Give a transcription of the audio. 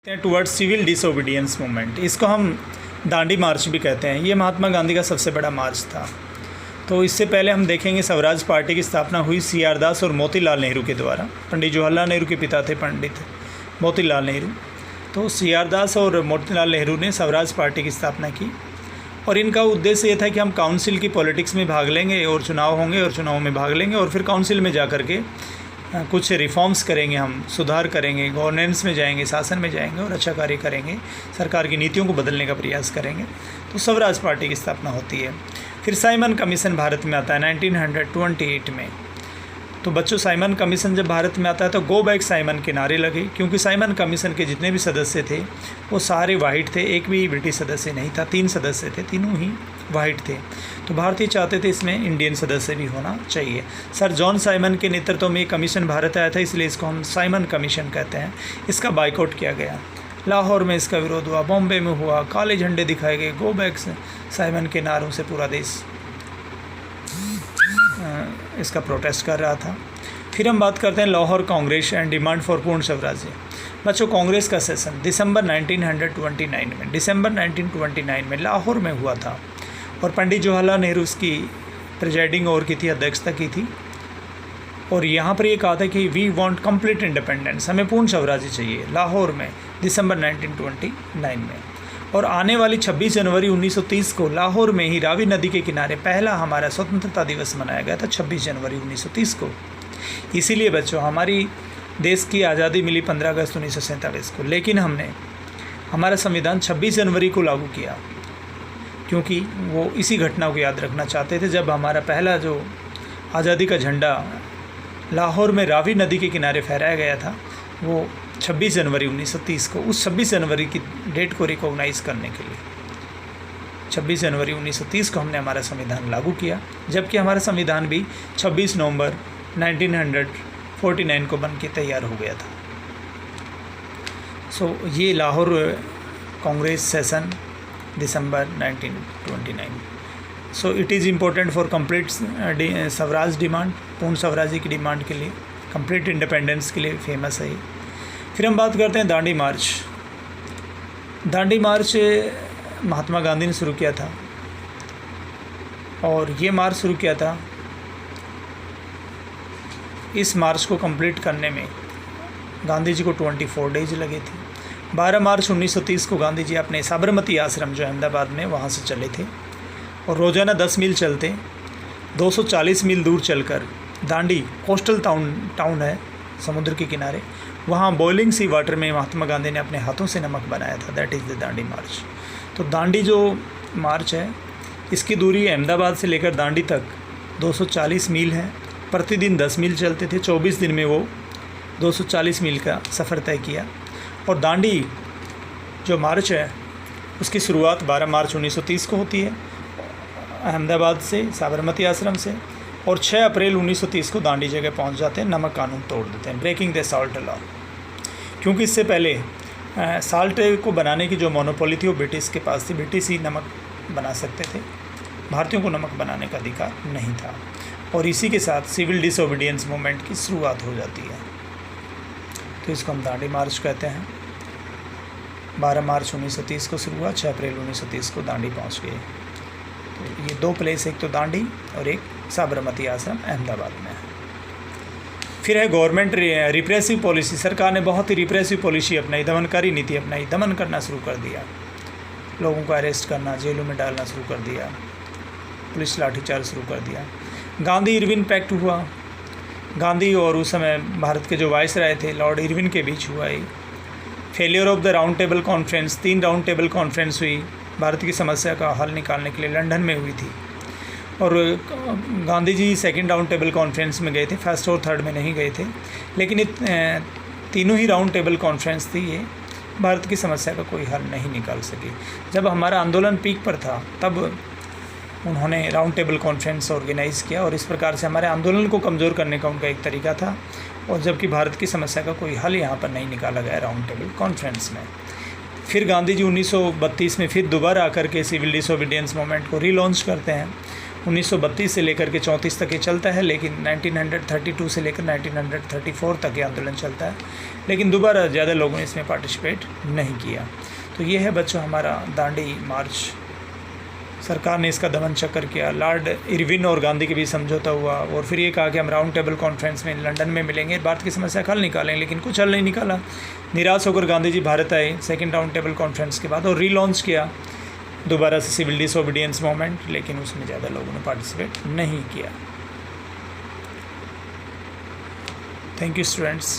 Towards civil disobedience movement, इसको हम दांडी मार्च भी कहते हैं। ये महात्मा गांधी का सबसे बड़ा मार्च था। तो इससे पहले हम देखेंगे स्वराज पार्टी की स्थापना हुई CR दास और मोतीलाल नेहरू के द्वारा। पंडित जवाहरलाल नेहरू के पिता थे पंडित मोतीलाल नेहरू। तो CR दास और मोतीलाल नेहरू ने स्वराज पार्टी की स्थापना की और इनका उद्देश्य ये था कि हम काउंसिल की पॉलिटिक्स में भाग लेंगे और चुनाव होंगे और चुनाव में भाग लेंगे और फिर काउंसिल में जा कर के कुछ रिफॉर्म्स करेंगे, हम सुधार करेंगे, गवर्नेंस में जाएंगे, शासन में जाएंगे और अच्छा कार्य करेंगे, सरकार की नीतियों को बदलने का प्रयास करेंगे। तो स्वराज पार्टी की स्थापना होती है। फिर साइमन कमीशन भारत में आता है 1928 में। तो बच्चों, साइमन कमीशन जब भारत में आता है तो गो बैक साइमन के नारे लगे, क्योंकि साइमन कमीशन के जितने भी सदस्य थे वो सारे वाइट थे, एक भी ब्रिटिश सदस्य नहीं था। 3 सदस्य थे, तीनों ही वाइट थे। तो भारतीय चाहते थे इसमें इंडियन सदस्य भी होना चाहिए। सर जॉन साइमन के नेतृत्व में ये कमीशन भारत आया था, इसलिए इसको हम साइमन कमीशन कहते हैं। इसका बाइकआउट किया गया, लाहौर में इसका विरोध हुआ, बॉम्बे में हुआ, काले झंडे दिखाए गए, गो बैक साइमन के नारों से पूरा देश इसका प्रोटेस्ट कर रहा था। फिर हम बात करते हैं Lahore Congress and demand for पूर्ण स्वराज्य। बच्चों, कांग्रेस का सेशन दिसंबर 1929 में लाहौर में हुआ था और पंडित जवाहरलाल नेहरू उसकी प्रेजाइडिंग ओवर की थी, अध्यक्षता की थी। और यहाँ पर ये कहा था कि वी वांट कंप्लीट इंडिपेंडेंस, हमें पूर्ण स्वराज्य चाहिए, लाहौर में दिसंबर 1929 में। और आने वाली 26 जनवरी 1930 को लाहौर में ही रावी नदी के किनारे पहला हमारा स्वतंत्रता दिवस मनाया गया था, 26 जनवरी 1930 को। इसीलिए बच्चों, हमारी देश की आज़ादी मिली 15 अगस्त 1947 को, लेकिन हमने हमारा संविधान 26 जनवरी को लागू किया, क्योंकि वो इसी घटना को याद रखना चाहते थे जब हमारा पहला जो आज़ादी का झंडा लाहौर में रावी नदी के किनारे फहराया गया था, वो 26 जनवरी 1930 को, उस 26 जनवरी की डेट को रिकॉग्नाइज़ करने के लिए 26 जनवरी 1930 को हमने हमारा संविधान लागू किया, जबकि हमारा संविधान भी 26 नवंबर 1949 को बन के तैयार हो गया था। सो ये Lahore Congress session December 1929। So it is important for complete Swaraj demand, पूर्ण स्वराज्य की डिमांड के लिए, कंप्लीट इंडिपेंडेंस के लिए फेमस है ये। फिर हम बात करते हैं दांडी मार्च। दांडी मार्च महात्मा गांधी ने शुरू किया था और ये मार्च शुरू किया था। इस मार्च को कंप्लीट करने में गांधी जी को 24 डेज लगे थे। 12 मार्च 1930 को गांधी जी अपने साबरमती आश्रम जो अहमदाबाद में, वहाँ से चले थे और रोज़ाना 10 मील चलते 240 मील दूर चलकर दांडी कोस्टल टाउन है समुद्र के किनारे, वहाँ बॉइलिंग सी वाटर में महात्मा गांधी ने अपने हाथों से नमक बनाया था। दैट इज़ द दांडी मार्च। तो दांडी जो मार्च है, इसकी दूरी अहमदाबाद से लेकर दांडी तक 240 मील है। प्रतिदिन 10 मील चलते थे, 24 दिन में वो 240 मील का सफ़र तय किया। और दांडी जो मार्च है उसकी शुरुआत 12 मार्च 1930 को होती है अहमदाबाद से, साबरमती आश्रम से, और 6 अप्रैल 1930 को दांडी जगह पहुंच जाते हैं, नमक कानून तोड़ देते हैं, ब्रेकिंग द साल्ट लॉ। क्योंकि इससे पहले साल्ट को बनाने की जो मोनोपोली थी वो ब्रिटिश के पास थी, ब्रिटिश ही नमक बना सकते थे, भारतीयों को नमक बनाने का अधिकार नहीं था। और इसी के साथ सिविल डिसोबीडियंस मूवमेंट की शुरुआत हो जाती है। तो इसको हम दांडी मार्च कहते हैं। 12 मार्च 1930 को शुरू हुआ, 6 अप्रैल 1930 को दांडी पहुँच गए। तो ये 2 प्लेस, एक तो दांडी और एक साबरमती आश्रम अहमदाबाद में है। फिर है गवर्नमेंट रिप्रेसिव पॉलिसी। सरकार ने बहुत ही रिप्रेसिव पॉलिसी अपनाई, दमनकारी नीति अपनाई, दमन करना शुरू कर दिया, लोगों को अरेस्ट करना, जेलों में डालना शुरू कर दिया, पुलिस लाठीचार्ज शुरू कर दिया। गांधी इरविन पैक्ट हुआ, गांधी और उस समय भारत के जो वाइसराय थे लॉर्ड इरविन के बीच हुआ। Failure of the round table conference, 3 round table conference हुई, भारत की समस्या का हल निकालने के लिए लंदन में हुई थी। और Gandhi ji 2nd round table conference में गए थे, 1st और 3rd में नहीं गए थे। लेकिन तीनों ही राउंड टेबल कॉन्फ्रेंस थी, ये भारत की समस्या का कोई हल नहीं निकाल सकी। जब हमारा आंदोलन पीक पर था तब उन्होंने राउंड टेबल कॉन्फ्रेंस ऑर्गेनाइज़ किया और इस प्रकार से हमारे आंदोलन को कमज़ोर करने का उनका एक तरीका था। और जबकि भारत की समस्या का कोई हल यहाँ पर नहीं निकाला गया राउंड टेबल कॉन्फ्रेंस में। फिर गांधी जी 1932 में फिर दोबारा आकर के सिविल डिसोबीडियंस मूवमेंट को रीलॉन्च करते हैं 1932 से लेकर के 34 तक ये चलता है, लेकिन 1932 से लेकर 1934 तक ये आंदोलन चलता है, लेकिन दोबारा ज़्यादा लोगों ने इसमें पार्टिसिपेट नहीं किया। तो ये है बच्चों हमारा दांडी मार्च। सरकार ने इसका दमन चक्कर किया, लॉर्ड इरविन और गांधी के बीच समझौता हुआ, और फिर ये कहा कि हम राउंड टेबल कॉन्फ्रेंस में लंदन में मिलेंगे, भारत की समस्या का हल निकालेंगे, लेकिन कुछ हल नहीं निकाला। निराश होकर गांधी जी भारत आए सेकेंड राउंड टेबल कॉन्फ्रेंस के बाद और रीलॉन्च किया दोबारा से सिविल डिसोबीडियंस मूवमेंट, लेकिन उसमें ज़्यादा लोगों ने पार्टिसिपेट नहीं किया। Thank you students.